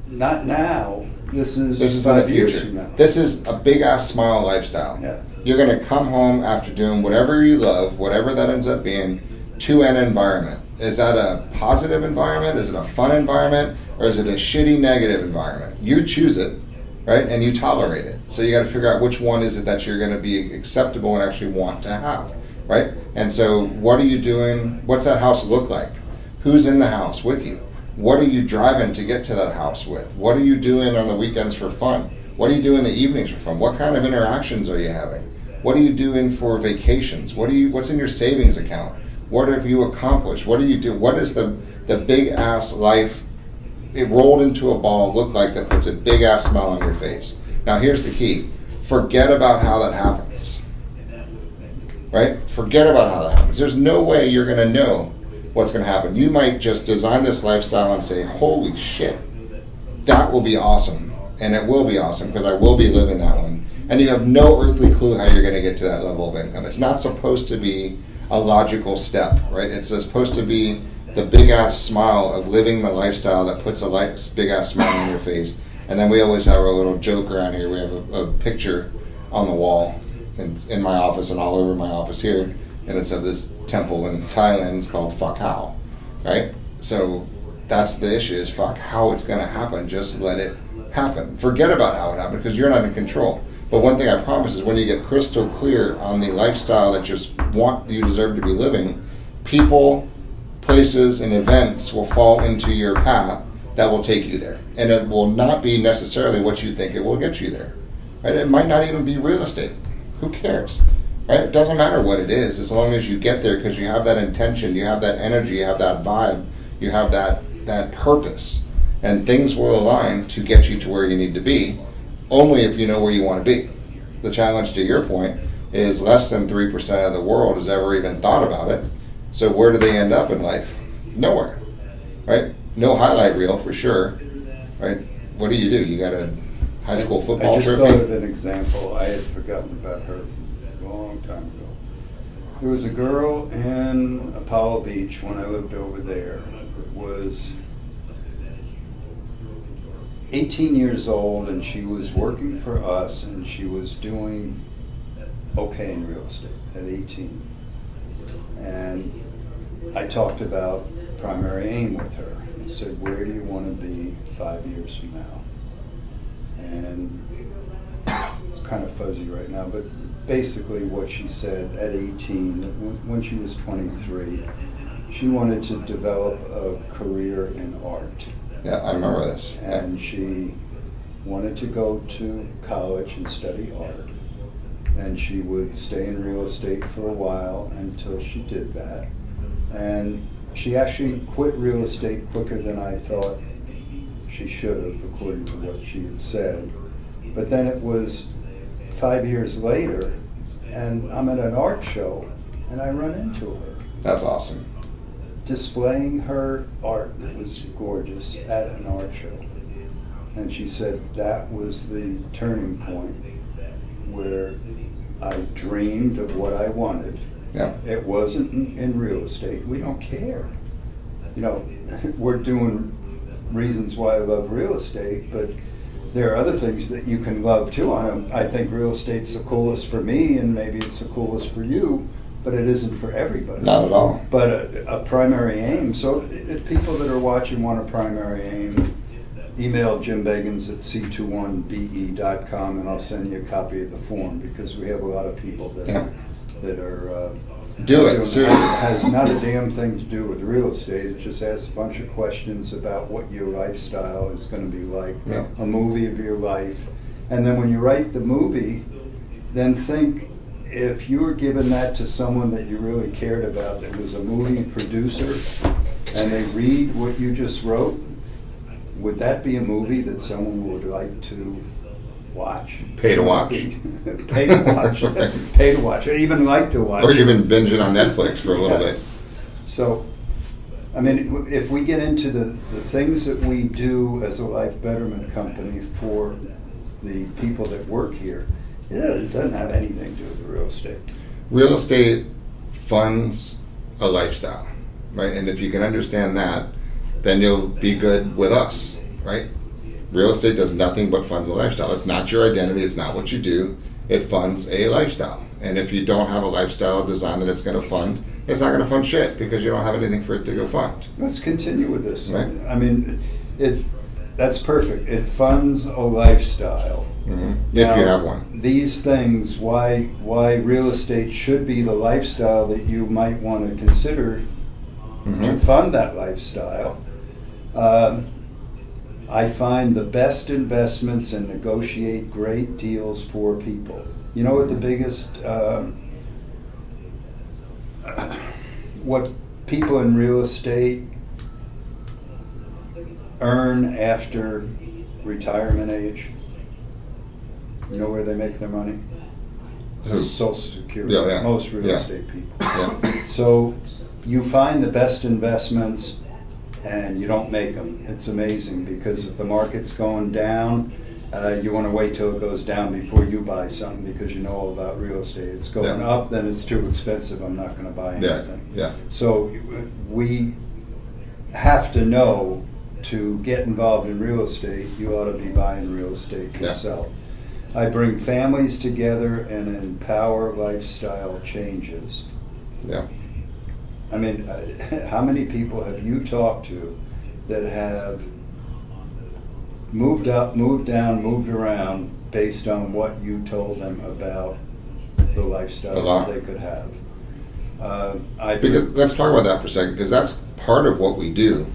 not now. This is in the future. This is a big-ass smile lifestyle. Yeah. You're going to come home after doing whatever you love, whatever that ends up being, to an environment. Is that a positive environment? Is it a fun environment? Or is it a shitty, negative environment? You choose it. Right? And you tolerate it. So you got to figure out which one is it that you're going to be acceptable and actually want to have. Right? And so what are you doing? What's that house look like? Who's in the house with you? What are you driving to get to that house with? What are you doing on the weekends for fun? What are you doing in the evenings for fun? What kind of interactions are you having? What are you doing for vacations? What's in your savings account? What have you accomplished? What do you do? What is the big ass life it rolled into a ball look like that puts a big ass smile on your face? Now here's the key. Forget about how that happens. Right? Forget about how that happens. There's no way you're going to know what's going to happen. You might just design this lifestyle and say, holy shit, that will be awesome. And it will be awesome because I will be living that one. And you have no earthly clue how you're going to get to that level of income. It's not supposed to be a logical step, right? It's supposed to be the big-ass smile of living the lifestyle that puts a big-ass smile on your face. And then we always have our little joke around here. We have a picture on the wall in my office and all over my office here. And it's of this temple in Thailand. It's called Fuck How, right? So that's the issue is fuck how it's going to happen. Just let it happen. Forget about how it happened because you're not in control. But one thing I promise is when you get crystal clear on the lifestyle that you deserve to be living, people, places, and events will fall into your path that will take you there. And it will not be necessarily what you think it will get you there. Right? It might not even be real estate. Who cares? Right? It doesn't matter what it is as long as you get there because you have that intention, you have that energy, you have that vibe, you have that purpose. And things will align to get you to where you need to be only if you know where you want to be. The challenge to your point is less than 3% of the world has ever even thought about it. So where do they end up in life? Nowhere, right? No highlight reel for sure, right? What do? You got a high school football trophy? I just thought of an example. I had forgotten about her a long time ago. There was a girl in Apollo Beach when I lived over there that was 18 years old, and she was working for us, and she was doing okay in real estate at 18. And I talked about primary aim with her. I said, where do you want to be 5 years from now? And it's kind of fuzzy right now, but basically what she said at 18, when she was 23, she wanted to develop a career in art. Yeah, I remember this. And she wanted to go to college and study art. And she would stay in real estate for a while until she did that. And she actually quit real estate quicker than I thought she should have, according to what she had said. But then it was 5 years later, and I'm at an art show, and I run into her. That's awesome. Displaying her art that was gorgeous at an art show. And she said that was the turning point where I dreamed of what I wanted. Yeah. It wasn't in real estate. We don't care. You know, we're doing reasons why I love real estate, but there are other things that you can love too. I think real estate's the coolest for me, and maybe it's the coolest for you, but it isn't for everybody. Not at all. But a primary aim, so if people that are watching want a primary aim, email Jim Beggins at c21be.com and I'll send you a copy of the form, because we have a lot of people that are Do it, doing seriously. It has not a damn thing to do with real estate. It just asks a bunch of questions about what your lifestyle is going to be like, Yeah. a movie of your life. And then when you write the movie, then think, if you were given that to someone that you really cared about, that was a movie producer, and they read what you just wrote, would that be a movie that someone would like to watch? Pay to watch. Pay to watch. Right. Pay to watch. Or even like to watch. Or even binge it on Netflix for a little bit. So, I mean, if we get into the things that we do as a life betterment company for the people that work here, it doesn't have anything to do with real estate. Real estate funds a lifestyle, right? And if you can understand that, then you'll be good with us, right? Real estate does nothing but funds a lifestyle. It's not your identity. It's not what you do. It funds a lifestyle. And if you don't have a lifestyle design that it's going to fund, it's not going to fund shit, because you don't have anything for it to go fund. Let's continue with this. Right. I mean, that's perfect. It funds a lifestyle. Mm-hmm. If Now, you have one. These things, why real estate should be the lifestyle that you might want to consider to fund that lifestyle. I find the best investments and negotiate great deals for people. You know what the biggest, what people in real estate earn after retirement age? You know where they make their money? Who? Social Security. Yeah, yeah. Most real Yeah. estate people. Yeah. So you find the best investments and you don't make them. It's amazing, because if the market's going down, you want to wait till it goes down before you buy something, because you know all about real estate. It's going Yeah. up, then it's too expensive. I'm not going to buy Yeah. anything. Yeah. So we have to know, to get involved in real estate, you ought to be buying real estate Yeah. yourself. I bring families together and empower lifestyle changes. Yeah. I mean, how many people have you talked to that have moved up, moved down, moved around based on what you told them about the lifestyle that they could have? Because, let's talk about that for a second, because that's part of what we do,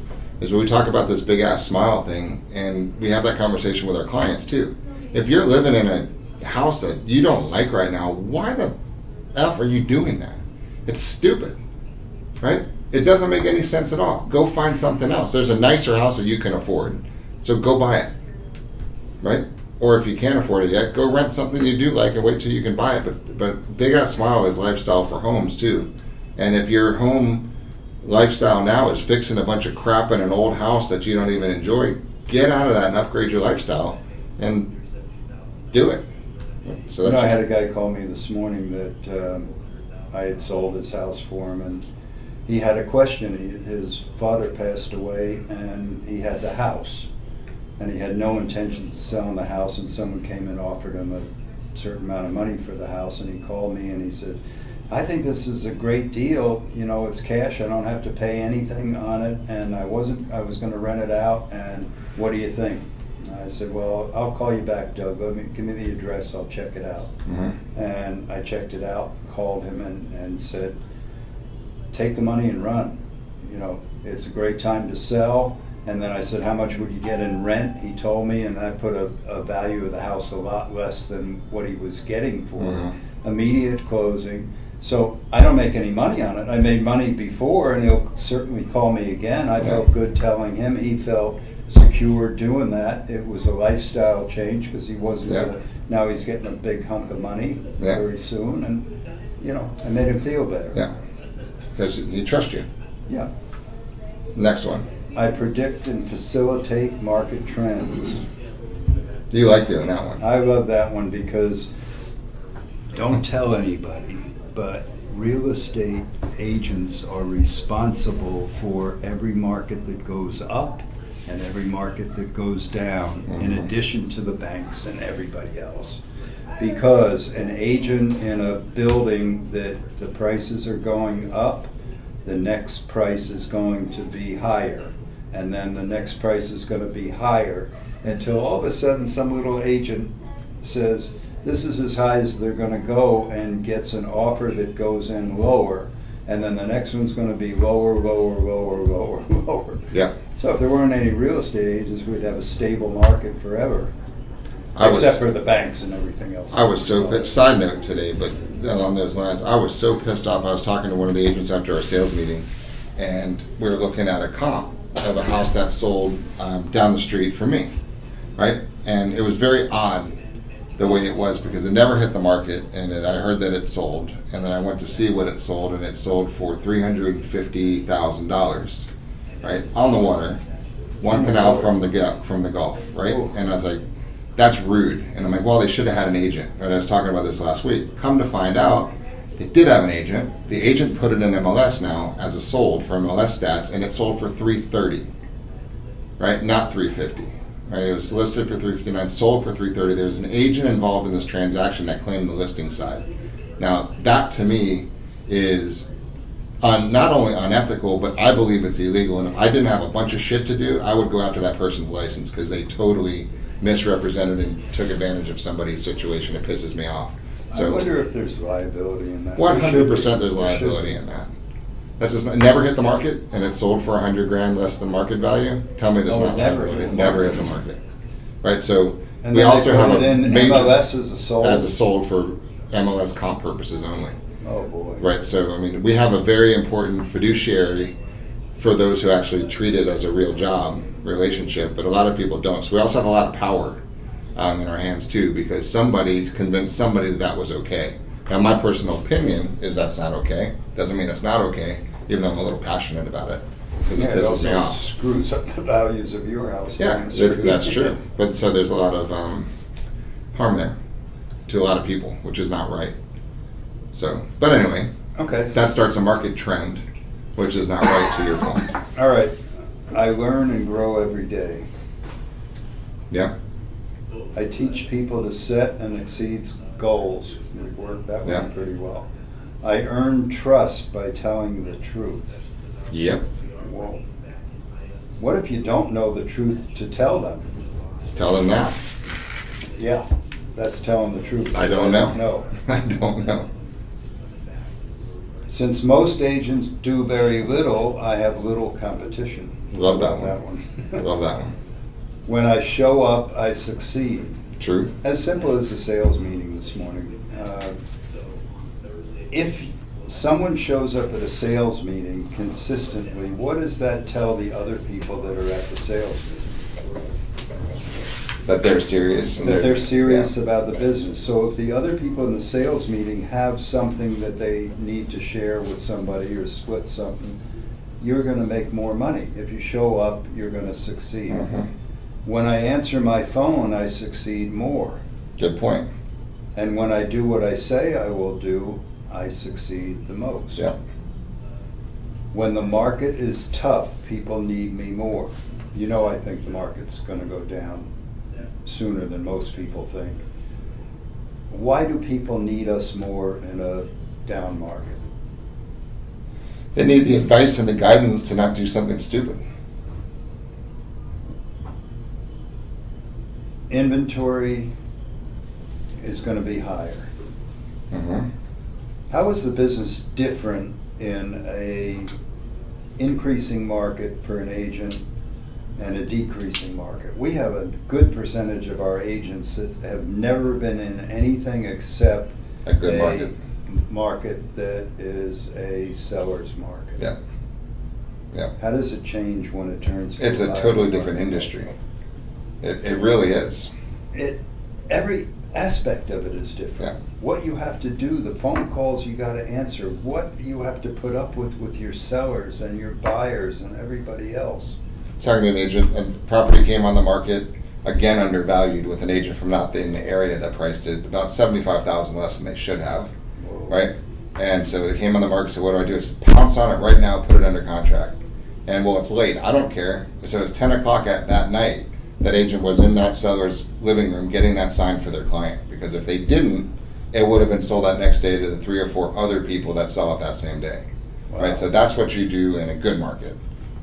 is when we talk about this big ass smile thing, and we have that conversation with our clients too. If you're living in a house that you don't like right now, why the F are you doing that? It's stupid, right? It doesn't make any sense at all. Go find something else. There's a nicer house that you can afford, so go buy it, right? Or if you can't afford it yet, go rent something you do like and wait till you can buy it. But Big Ass Smile is lifestyle for homes too. And if your home lifestyle now is fixing a bunch of crap in an old house that you don't even enjoy, get out of that and upgrade your lifestyle and do it. So that's I had a guy call me this morning that I had sold his house for him, and he had a question. His father passed away, and he had the house, and he had no intentions of selling the house, and someone came and offered him a certain amount of money for the house, and he called me and he said, I think this is a great deal. You know, it's cash. I don't have to pay anything on it, and I was going to rent it out, and what do you think? And I said, well, I'll call you back, Doug. Give me the address. I'll check it out. Mm-hmm. And I checked it out, called him and said, take the money and run. You know, it's a great time to sell. And then I said, how much would you get in rent? He told me, and I put a value of the house a lot less than what he was getting for. Mm-hmm. Immediate closing. So I don't make any money on it. I made money before, and he'll certainly call me again. I felt good telling him. He felt secure doing that. It was a lifestyle change, because he wasn't gonna, now he's getting a big hunk of money very soon, and you know, I made him feel better. Yeah, because he trusts you. Yeah. Next one. I predict and facilitate market trends. You like doing that one? I love that one, because don't tell anybody, but real estate agents are responsible for every market that goes up and every market that goes down, in Mhm. addition to the banks and everybody else. Because an agent in a building that the prices are going up, the next price is going to be higher. And then the next price is going to be higher until all of a sudden some little agent says, this is as high as they're going to go, and gets an offer that goes in lower. And then the next one's going to be lower, lower, lower, lower, lower. Yeah. So if there weren't any real estate agents, we'd have a stable market forever. I was- Except for the banks and everything else. I was so pissed. Side note today, but along those lines, I was so pissed off. I was talking to one of the agents after our sales meeting, and we were looking at a comp of a house that sold down the street from me, right? And it was very odd the way it was, because it never hit the market, and I heard that it sold, and then I went to see what it sold, and it sold for $350,000, right, on the water, one canal from the Gulf, right? Ooh. And I was like, that's rude. And I'm like, well, they should have had an agent. And I was talking about this last week. Come to find out, they did have an agent. The agent put it in MLS now as a sold for MLS stats, and it sold for $330, right? Not $350, right? It was listed for $359, sold for $330. There's an agent involved in this transaction that claimed the listing side. Now, that to me is not only unethical, but I believe it's illegal. And if I didn't have a bunch of shit to do, I would go after that person's license, because they totally misrepresented and took advantage of somebody's situation. It pisses me off. I wonder if there's liability in that. 100% there's liability in that. That's just it never hit the market, and it sold for $100,000 less than market value. Tell me there's not liability. It never hit the market, right? So And we then also they have put a it in major MLS as a sold. for MLS comp purposes only. Oh boy. Right, so I mean, we have a very important fiduciary for those who actually treat it as a real job relationship, but a lot of people don't. So we also have a lot of power in our hands too, because somebody convinced somebody that was okay. Now, my personal opinion is that's not okay. Doesn't mean it's not okay, even though I'm a little passionate about it, because Yeah, it it pisses me also off. screws up the values of your house. Yeah, down the street. that's true. But so there's a lot of harm there to a lot of people, which is not right. So, but anyway, Okay. that starts a market trend, which is not right to your point. All right. I learn and grow every day. Yeah, I teach people to set and exceed goals. We've worked that Yeah. one pretty well. I earn trust by telling the truth. yep. Whoa. What if you don't know the truth to tell them? Tell them that. Yeah, that's telling the truth. I don't know. No. I don't know. Since most agents do very little, I have little competition. Love that That one. one. Love that one. When I show up, I succeed. True. As simple as a sales meeting this morning. If someone shows up at a sales meeting consistently, what does that tell the other people that are at the sales meeting? That they're serious. And That they're serious yeah. about the business. So if the other people in the sales meeting have something that they need to share with somebody or split something, you're gonna make more money. If you show up, you're gonna succeed. Mhm. When I answer my phone, I succeed more. Good point. And when I do what I say I will do, I succeed the most. Yeah. When the market is tough, people need me more. You know, I think the market's gonna go down sooner than most people think. Why do people need us more in a down market? They need the advice and the guidance to not do something stupid. Inventory is gonna be higher. Mm-hmm. How is the business different in a increasing market for an agent and a decreasing market? We have a good percentage of our agents that have never been in anything except A good market. market that is a seller's market. Yeah. Yeah. How does it change when it turns to It's a buyer's totally market? different industry. It really is. Every aspect of it is different. Yeah. What you have to do, the phone calls you got to answer, what you have to put up with your sellers and your buyers and everybody else. Talking to an agent, and property came on the market, again undervalued, with an agent from not in the area that priced it about $75,000 less than they should have, Whoa. right? And so it came on the market. So what do? I said, pounce on it right now, put it under contract. And well, it's late. I don't care. So it's 10 o'clock at that night. That agent was in that seller's living room getting that sign for their client. Because if they didn't, it would have been sold that next day to the 3 or 4 other people that sell it that same day. Wow. Right? So that's what you do in a good market,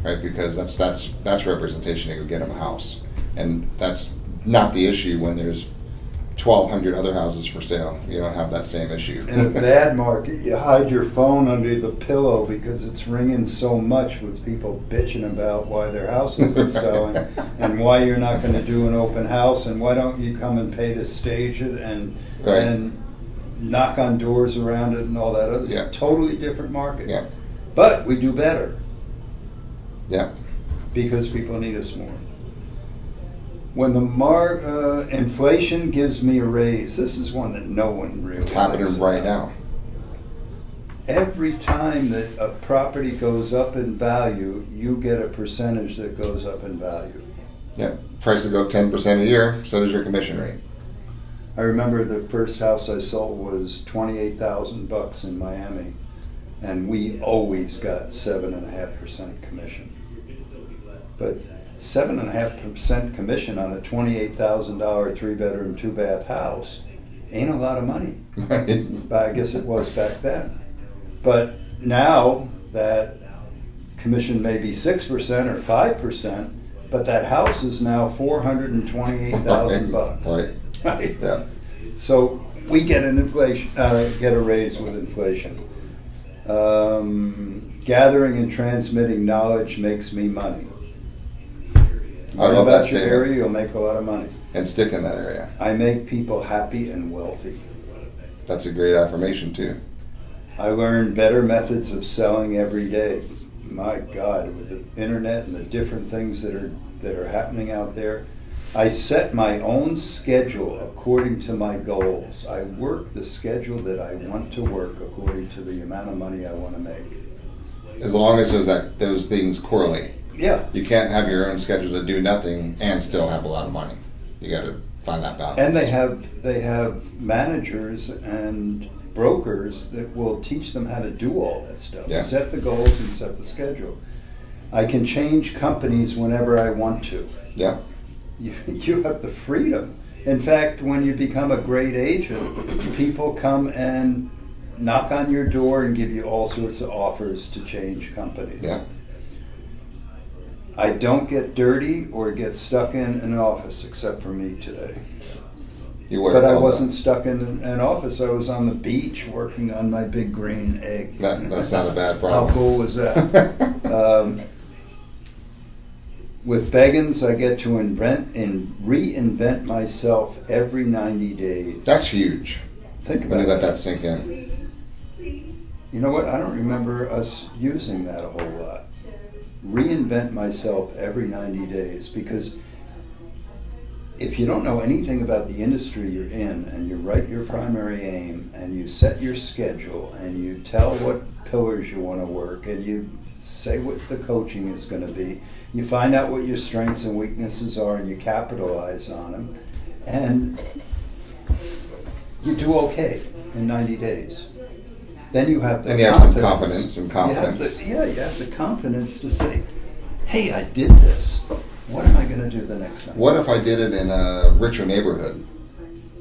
right? Because that's representation to go get them a house. And that's not the issue when there's 1,200 other houses for sale. You don't have that same issue. In a bad market, you hide your phone under the pillow because it's ringing so much with people bitching about why their house isn't selling and why you're not going to do an open house and why don't you come and pay to stage it and knock on doors around it and all that other stuff. Totally different market. Yeah. But we do better. Yeah. Because people need us more. When the inflation gives me a raise, this is one that no one really It's happening right now. Every time that a property goes up in value, you get a percentage that goes up in value. Yeah. Prices go up 10% a year, so does your commission rate. I remember the first house I sold was $28,000 in Miami, and we always got 7.5% commission. But 7.5% commission on a $28,000 3-bedroom, 2-bath house ain't a lot of money. Right. But I guess it was back then. But now that commission may be 6% or 5%, but that house is now $428,000. Right. Right. Yeah. So we get a raise with inflation. Gathering and transmitting knowledge makes me money. I love that about your statement. area, you'll make a lot of money. And stick in that area. I make people happy and wealthy. That's a great affirmation too. I learn better methods of selling every day. My God, with the internet and the different things that are happening out there, I set my own schedule according to my goals. I work the schedule that I want to work according to the amount of money I want to make. As long as those things correlate. Yeah. You can't have your own schedule to do nothing and still have a lot of money. You got to find that balance. And they have managers and brokers that will teach them how to do all that stuff. Yeah. Set the goals and set the schedule. I can change companies whenever I want to. Yeah. You have the freedom. In fact, when you become a great agent, people come and knock on your door and give you all sorts of offers to change companies. Yeah. I don't get dirty or get stuck in an office, except for me today. But I wasn't stuck in an office. I was on the beach working on my big green egg. That's not a bad problem. How cool was that? With Beggins, I get to reinvent myself every 90 days. That's huge. Think When about you let that. that sink in. You know what? I don't remember us using that a whole lot. Reinvent myself every 90 days, because if you don't know anything about the industry you're in and you write your primary aim and you set your schedule and you tell what pillars you want to work and you say what the coaching is going to be, you find out what your strengths and weaknesses are and you capitalize on them, and you do okay in 90 days. Then you have the And you have some confidence and confidence. You have the confidence to say, hey, I did this. What am I going to do the next time? What if I did it in a richer neighborhood?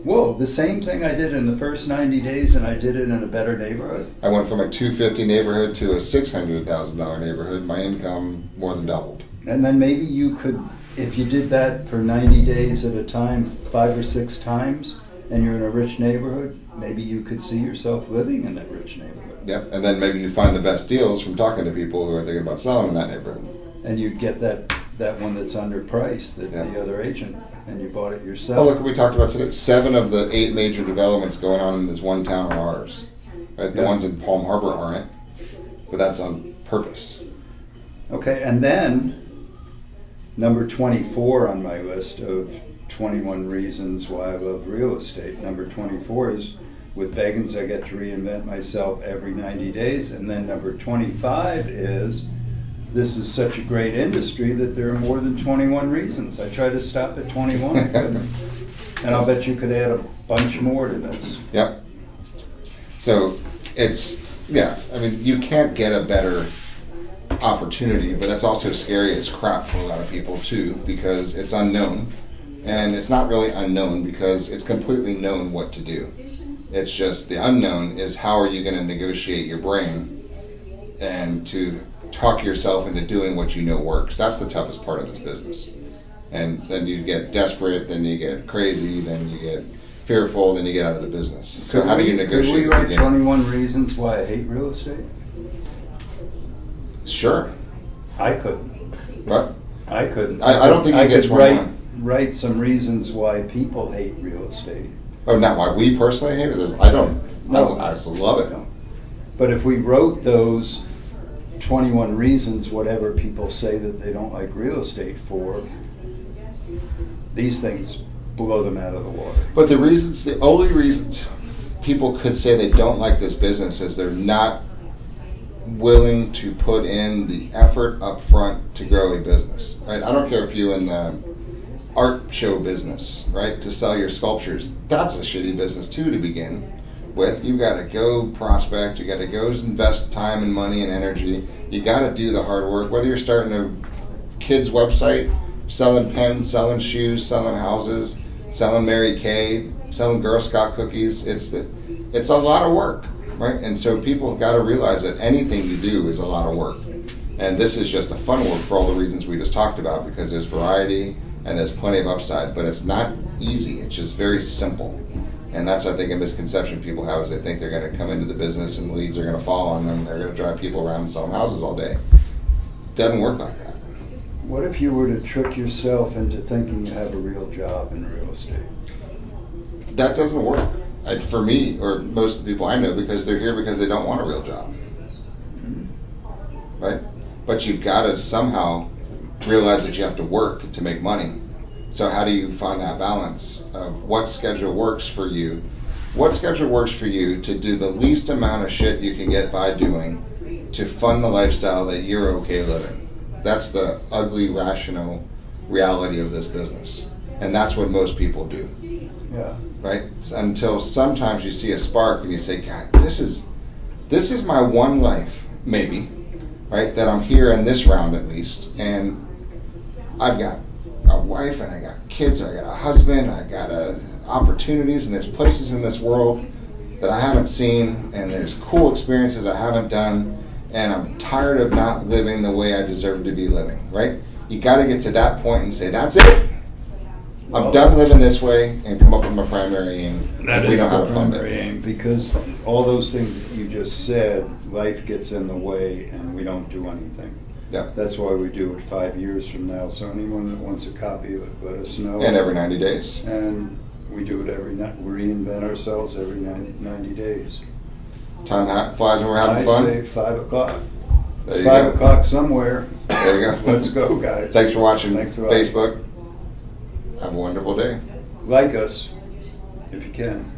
Whoa, the same thing I did in the first 90 days and I did it in a better neighborhood? I went from a $250 neighborhood to a $600,000 neighborhood. My income more than doubled. And then maybe you could, if you did that for 90 days at a time, 5 or 6 times, and you're in a rich neighborhood, maybe you could see yourself living in that rich neighborhood. Yep. And then maybe you find the best deals from talking to people who are thinking about selling in that neighborhood. And you'd get that one that's underpriced, the other agent, and you bought it yourself. Oh, look what we talked about today. 7 of the 8 major developments going on in this one town are ours. Right? The ones in Palm Harbor aren't, but that's on purpose. Okay, and then number 24 on my list of 21 reasons why I love real estate. Number 24 is, with Beggins, I get to reinvent myself every 90 days. And then number 25 is, this is such a great industry that there are more than 21 reasons. I tried to stop at 21, I couldn't. And I'll bet you could add a bunch more to this. Yep. So it's, I mean, you can't get a better opportunity, but it's also scary as crap for a lot of people too, because it's unknown. And it's not really unknown because it's completely known what to do. It's just the unknown is how are you going to negotiate your brain and to talk yourself into doing what you know works. That's the toughest part of this business. And then you get desperate, then you get crazy, then you get fearful, then you get out of the business. So how do you negotiate? Could we write 21 reasons why I hate real estate? Sure. I couldn't. What? I couldn't. I don't think you get 21. Write some reasons why people hate real estate. Oh, not why we personally hate it. I don't. No. I just love it. But if we wrote those 21 reasons, whatever people say that they don't like real estate for, these things blow them out of the water. But the only reasons people could say they don't like this business is they're not willing to put in the effort up front to grow a business. Right? I don't care if you're in the art show business, right? To sell your sculptures. That's a shitty business too to begin with. You've got to go prospect, you got to go invest time and money and energy. You got to do the hard work. Whether you're starting a kid's website, selling pens, selling shoes, selling houses, selling Mary Kay, selling Girl Scout cookies, it's a lot of work, right? And so people have got to realize that anything you do is a lot of work. And this is just a fun work for all the reasons we just talked about, because there's variety and there's plenty of upside, but it's not easy. It's just very simple. And that's, I think, a misconception people have, is they think they're going to come into the business and leads are going to fall on them. They're going to drive people around and sell houses all day. It doesn't work like that. What if you were to trick yourself into thinking you have a real job in real estate? That doesn't work. For me, or most of the people I know, because they're here because they don't want a real job. Right? But you've got to somehow realize that you have to work to make money. So how do you find that balance of what schedule works for you? What schedule works for you to do the least amount of shit you can get by doing to fund the lifestyle that you're okay living? That's the ugly, rational reality of this business. And that's what most people do. Yeah. Right? Until sometimes you see a spark and you say, God, this is my one life, maybe, right? That I'm here in this round at least. And I've got a wife and I got kids, I got a husband, I got opportunities, and there's places in this world that I haven't seen, and there's cool experiences I haven't done, and I'm tired of not living the way I deserve to be living, right? You got to get to that point and say, that's it. I'm done living this way, and come up with my primary aim. That we is know how the to fund primary it. aim, because all those things that you just said, life gets in the way and we don't do anything. Yeah. That's why we do it 5 years from now. So anyone that wants a copy of it, let us know. And every 90 days. And we do it every night. We reinvent ourselves every 90 days. Time flies when we're having I fun. say 5 o'clock. There It's you 5 go. o'clock somewhere. There you go. Let's go, guys. Thanks for watching Thanks a lot. Facebook. Have a wonderful day. Like us, if you can.